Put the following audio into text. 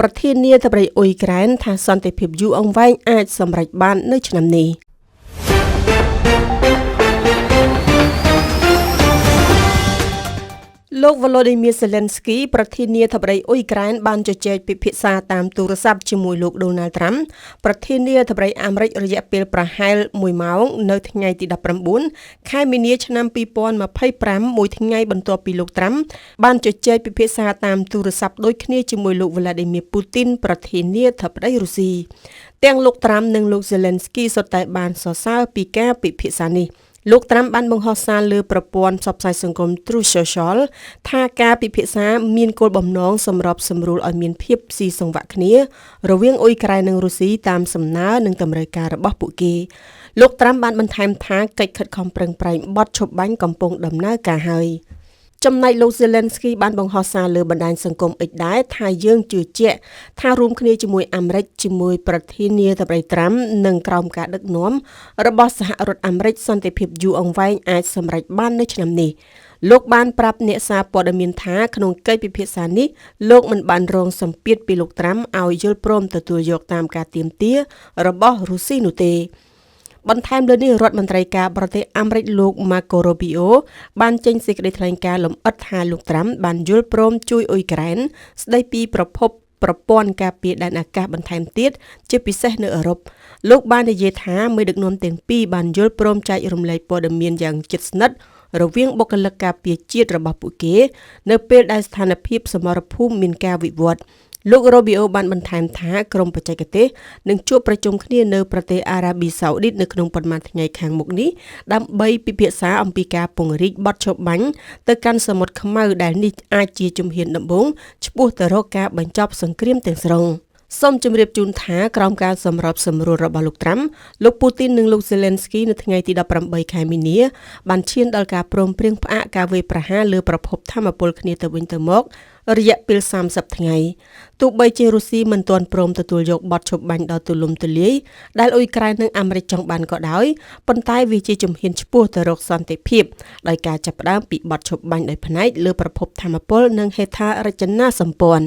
ប្រធានាធិបតីអ៊ុយក្រែនថាសន្តិភាពយូរអង្វែងអាចសម្រេចបាននៅឆ្នាំនេះលោក Volodymyr Zelensky ប្រធានាធិបតីអ៊ុយក្រែនបានជជែកពិភាក្សាតាមទូរស័ព្ទជាមួយលោក Donald Trump ប្រធានាធិបតីអាមេរិករយៈពេលប្រហែល1ម៉ោងនៅថ្ងៃទី19ខែមីនាឆ្នាំ2025មួយថ្ងៃបន្ទាប់ពីលោក Trump បានជជែកពិភាក្សាតាមទូរស័ព្ទដូចគ្នាជាមួយលោក Vladimir Putin ប្រធានាធិបតីរុស្ស៊ីទាំងលោក Trump និងលោក Zelensky សុទ្ធតែបានសរសើរពីការពិភាក្សានេះលោក Trump បានបង្ហោះសារលើប្រព័ន្ធផ្សព្វផ្សាយសង្គម Truth Social ថាការពិភាក្សាមានគោលបំណងសម្របសម្រួលឲ្យមានភាពស៊ីសង្វាក់គ្នារវាងអ៊ុយក្រែននិងរុស្ស៊ីតាមសំណើនិងតម្រូវការរបស់ពួកគេលោក Trump បានបន្ថែមថាកិច្ចខិតខំប្រឹងប្រែងបត់ឈប់បាញ់កំពុងដំណើរការហើយចំណែកលោក Zelensky បានបង្ហោះសារលើបណ្ដាញសង្គម X ដែរថាយើងជឿជាក់ថារួមគ្នាជាមួយអាមេរិកជាមួយប្រធានាធិបតី Trump និងក្រោមការដឹកនាំរបស់សហរដ្ឋអាមេរិកសន្តិភាពយូរអង្វែងអាចសម្រេចបាននៅឆ្នាំនេះលោកបានប្រាប់អ្នកសារព័ត៌មានថាក្នុងកិច្ចពិភាក្សានេះលោកមិនបានរងសម្ពាធពីលោក Trump ឲ្យយល់ព្រមទទួលយកតាមការទាមទាររបស់រុស្ស៊ីនោះទេបន្ថែមលើនេះរដ្ឋមន្ត្រីការបរទេសអាមេរិកលោក Marco Rubio បានចេញសេចក្តីថ្លែងការណ៍លម្អិតថាលោក Trump បានយល់ព្រមជួយអ៊ុយក្រែនស្ដីពីប្រព័ន្ធការពារដែនអាកាសបន្ថែមទៀតជាពិសេសនៅអឺរ៉ុបលោកបាននិយាយថាមេដឹកនាំទាំងពីរបានយល់ព្រមចែករំលែកព័ត៌មានយ៉ាងជិតស្និទ្ធរវាងបុគ្គលិកការពារជាតិរបស់ពួកគេនៅពេលដែលស្ថានភាពសមរភូមិមានការវិវត្តលោក Rubio បានបន្ថែមថាក្រុមបច្ចេកទេសនឹងជួបប្រជុំគ្នានៅប្រទេសអារ៉ាប៊ីសាអូឌីតនៅក្នុងប៉ុន្មានថ្ងៃខាងមុខនេះដើម្បីពិភាក្សាអំពីការពង្រីកបទឈប់បាញ់ទៅកាន់សមុទ្រខ្មៅដែលនេះអាចជាជំហានដំបូងឆ្ពោះទៅរកការបញ្ចប់សង្គ្រាមទាំងស្រុងសូមជម្រាបជូនថាក្រោមការសម្របសម្រួលរបស់លោក Trump លោក Putin និងលោក Zelensky នៅថ្ងៃទី18ខែមីនាបានឈានដល់ការព្រមព្រៀងផ្អាកការវាយប្រហារលើប្រភពថាមពលគ្នាទៅវិញទៅមករយៈពេល30ថ្ងៃទោះបីជារុស្ស៊ីមិនទាន់ព្រមទទួលយកបទឈប់បាញ់ដ៏ទូលំទូលាយដែលអ៊ុយក្រែននិងអាមេរិកចង់បានក៏ដោយប៉ុន្តែវាជាជំហានឆ្ពោះទៅរកសន្តិភាពដោយការចាប់ផ្ដើមពីបទឈប់បាញ់ដោយផ្នែកលើប្រភពថាមពលនិងហេដ្ឋារចនាសម្ព័ន្ធ